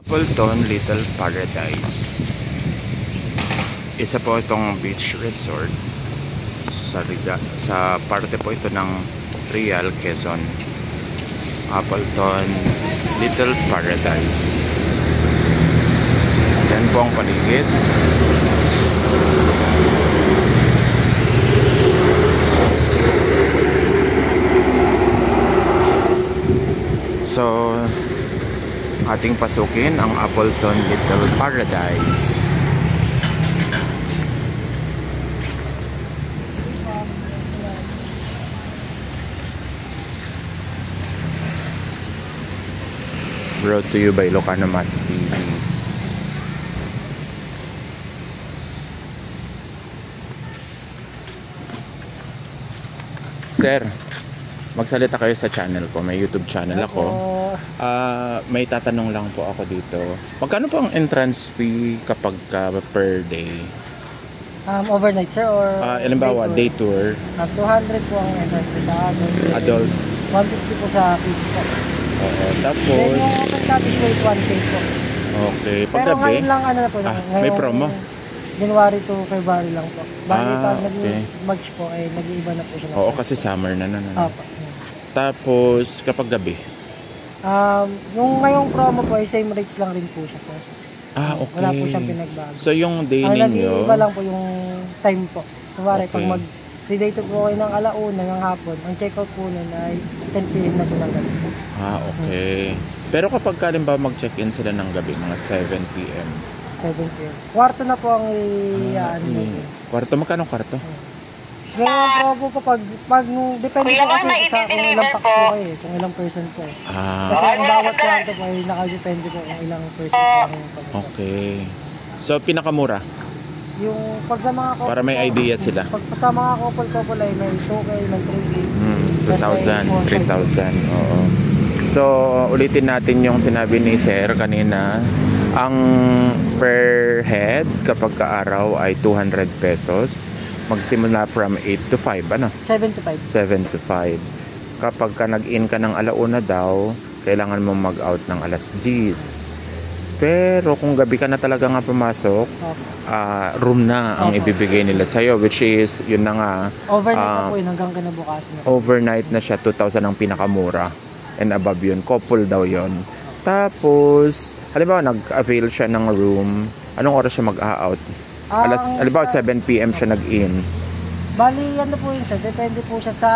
Appleton Little Paradise. Isa po itong beach resort sa parte po ito ng Real, Quezon. Appleton Little Paradise. Yan po ang paligid. So, ating pasukin ang Appleton Little Paradise. Brought to you by Lokanomat TV. Sir, magsalita kayo sa channel ko. May YouTube channel ako. May tatanong lang po ako dito. Magkano po ang entrance fee kapag per day? Overnight, sir, or halimbawa, day tour? 200 po ang entrance fee sa adult. 150 po sa kids po. Tapos then yung open cottage po is 1K po. Okay, Pero paggabi ngayon lang ano na po, may promo? January to February lang po. Bali pag okay. March po ay nag-iiba na po siya. Oo, kasi summer na. Opo. Tapos kapag gabi? Yung ngayong promo po ay same rates lang rin po siya, sir. Okay. Wala po siyang pinagbago. So yung day ninyo? Nag-iiba lang po yung time po. Kumari, okay. pag mag-day to po kayo ng alauna ng hapon, ang check-out po nun ay 10 PM na po ng gabi. Okay. Pero kapag halimbawa mag-check-in sila ng gabi, mga 7 PM? 7 PM. Kwarto na po ang Kwarto? Magkano kwarto? Yung promo po pag depende po kasi sa kung ilang packs po kayo, kung ilang person po. Kasi ang bawat kwarto po ay nakadepende po kung ilang person po. Okay. So pinakamura? Yung pag sa mga couple, para may idea sila. Pag sa mga couple ay may 2K, may 3K. 2,000, 3,000. Oo. So ulitin natin yung sinabi ni Sir kanina. Ang per head kapag kaaraw ay 200 pesos. Magsimula from 8 to 5, ano? 7 to 5. 7 to 5. Kapag ka nag-in ka ng alauna daw, kailangan mo mag-out ng alas 10. Pero kung gabi ka na talaga nga pumasok, room na ang ibibigay nila sa'yo, which is, yun na nga. Overnight na po yun hanggang kinabukasan na. Overnight na siya, 2,000 ang pinakamura. And above yun, couple daw yun. Tapos, halimbawa nag-avail siya ng room, anong oras siya mag-out? Halimbawa 7 PM siya nag-in. Bali, ano po yun siya, depende po siya sa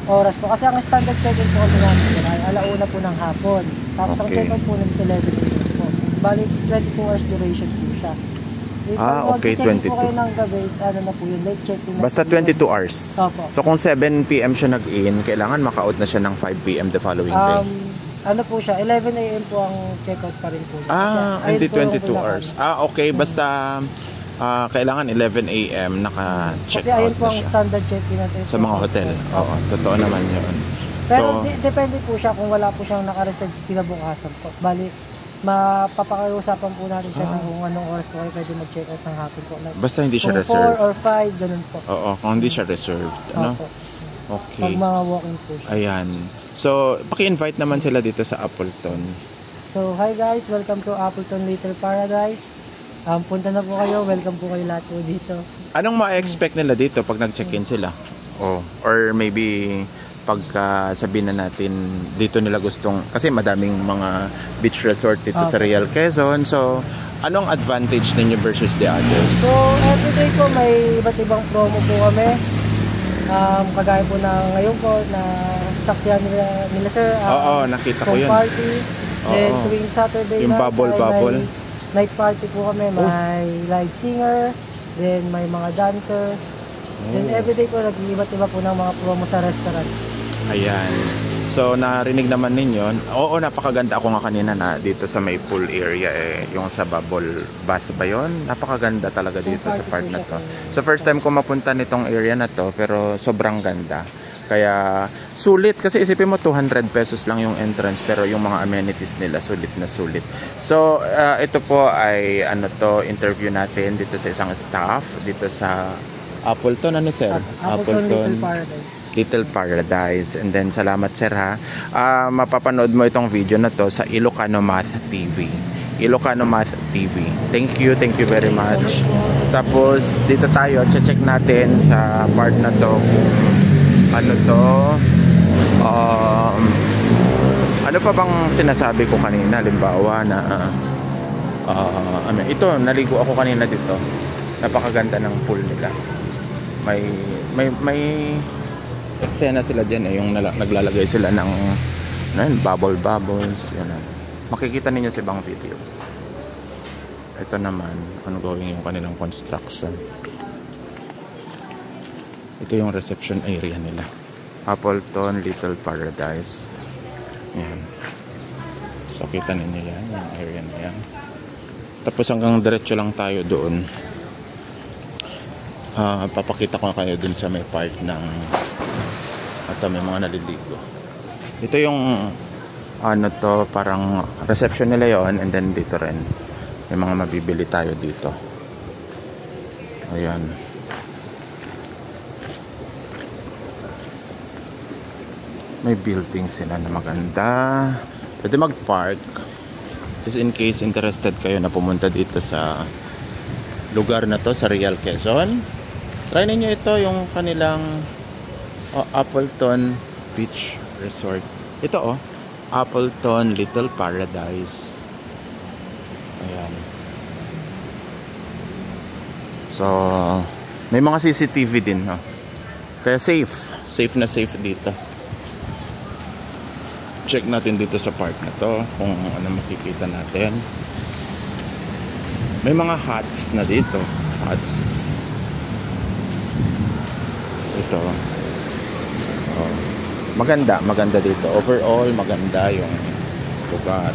oras po. Kasi ang standard check-in po kasi namin sila ay alauna po ng hapon. Tapos ang check-out po nila sa 11 AM po. Bali, 24 hours duration po siya. Okay, 22. Po kayo ng gabi is ano na po yun, late check-in. Basta 22 hours. Opo. So kung 7 PM siya nag-in, kailangan maka-out na siya ng 5 PM the following day. Ano po siya, 11 AM po ang check-out pa rin po. Hindi 22 hours. Okay, basta kailangan 11 AM naka-check out na siya. Kasi ayun po ang standard check-in natin sa mga hotel. Oo, totoo naman yun. Pero depende po siya kung wala po siyang naka-reserve kinabukasan po. Bali, mapapakiusapan po natin siya kung anong oras po kayo pwede mag-check-out ng hapon po. Basta hindi siya reserved. 4 or 5, ganun po. Oo, kung hindi siya reserved. Ano? Okay. Pag mga walk-in po siya. Ayan. So, paki-invite naman sila dito sa Appleton. So, hi guys, welcome to Appleton Little Paradise. Punta na po kayo, welcome po kayo lahat po dito. Anong ma-expect nila dito pag nag-check-in sila? Or maybe pagka sabihin na natin dito nila gustong, kasi madaming mga beach resort dito sa Real, Quezon. So, anong advantage ninyo versus the others? So, everyday po may iba't ibang promo po kami. Kagaya po na ngayon po na saksihan nila sir. Nakita ko yun. Party. Then tuwing Saturday yung bubble. Night party po kami. May live singer. Then may mga dancer. Then everyday po nag-iiba't iba po ng mga promo sa restaurant. Ayan. So narinig naman ninyo. Oo, napakaganda. Ako nga kanina na dito sa may pool area yung sa bubble bath ba yun? Napakaganda talaga dito sa part na to. So first time ko mapunta nitong area na to, pero sobrang ganda. Kaya sulit, kasi isipin mo 200 pesos lang yung entrance, pero yung mga amenities nila sulit na sulit. So ito po ay interview natin dito sa isang staff dito sa Appleton, ano sir? Appleton Little Paradise. Little Paradise. And then, salamat sir ha. Mapapanood mo itong video na to sa Ilocano Math TV. Ilocano Math TV. Thank you very much. Tapos, dito tayo, check natin sa part na to kung ano to. Ano pa bang sinasabi ko kanina? Halimbawa na ito, naligo ako kanina dito. Napakaganda ng pool nila. May eksena sila dyan eh, yung naglalagay sila ng bubbles, yan. Makikita ninyo sa ibang videos. Ito naman, ongoing yung kanilang construction. Ito yung reception area nila. Appleton Little Paradise. Yan. So, kita ninyo yan, yung area na yan. Tapos hanggang diretso lang tayo doon. Papakita ko kayo dun sa may part ng may mga naliligo. Ito yung parang reception nila yon, and then dito rin may mga mabibili tayo dito. Ayan. May building sila na maganda. Pwede mag-park. Just in case interested kayo na pumunta dito sa lugar na to, sa Real Quezon. Try ninyo ito, yung kanilang Appleton Beach Resort. Ito Appleton Little Paradise. Ayan. So, may mga CCTV din, no? Kaya safe na safe dito. Check natin dito sa part na to kung ano makikita natin. May mga huts na dito. Huts. Ito. Maganda dito. Overall, maganda yung lugar.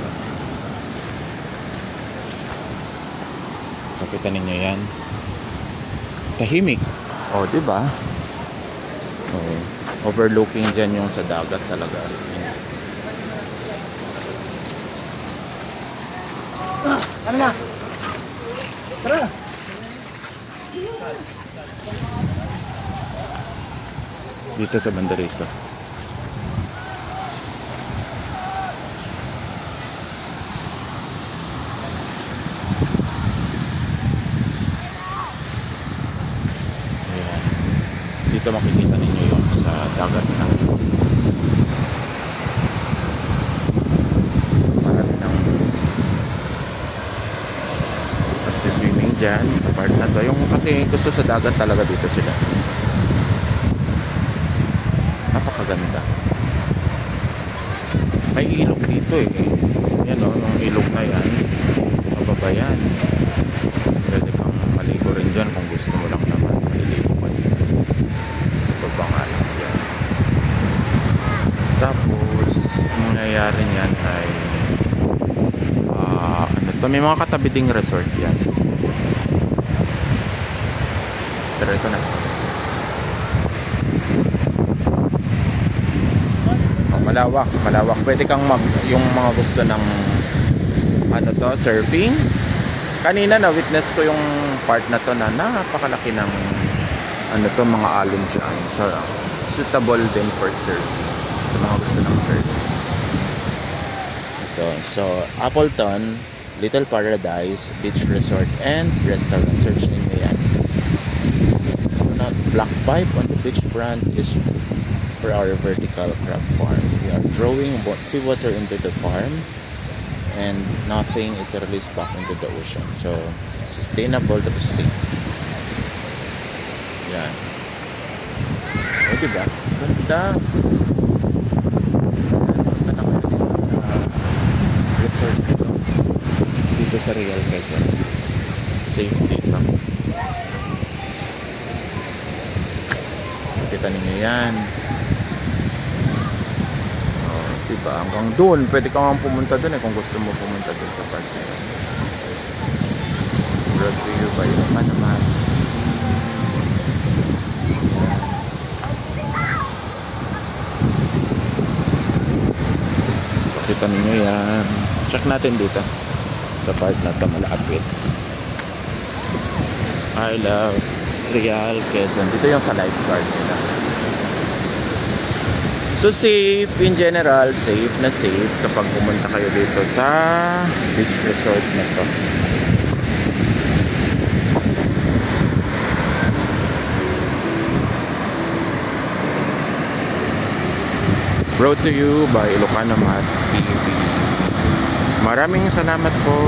So, kita ninyo yan. Tahimik. Diba? Overlooking dyan yung sa dagat talaga. Ano na? Tara! Dito sa banda rito. Ayan. Dito makikita ninyo yung sa dagat na swimming dyan sa part na to. Yung kasi gusto sa dagat talaga dito sila. Napakaganda. May ilog dito eh. Yan yung ilog na yan. Mababa yan. Pwede kang maligo rin dyan kung gusto mo lang naman. Maliligo ka dyan. Baba nga lang dyan. Tapos, mangyayari yan ay may mga katabi ding resort yan. Pero ito na. Malawak. Pwede kang yung mga gusto ng surfing. Kanina na witness ko yung part na to na napakalaki ng mga alon dyan. So, suitable din for surfing. Sa mga gusto ng surfing. Ito. So, Appleton Little Paradise Beach Resort and Restaurant. Search nyo yan. Black pipe on the beach front is for our vertical crab farm. We are drawing seawater into the farm and nothing is released back into the ocean. So, sustainable but safe. Yan. Diba? Ganda. Ganda na kayo dito sa resort dito sa Real Quezon. Safe dito. Kita ninyo yan. Diba? Hanggang doon, pwede ka nga pumunta doon kung gusto mo pumunta doon sa part na yun. Review ba yun? Naman. So, kita ninyo yan. Check natin dito sa part na ito malapit. I love Real, Quezon. Dito yung sa lifeguard nila. So safe, in general, safe na safe kapag pumunta kayo dito sa beach resort na to. Brought to you by Ilocano Mat TV. Maraming salamat po.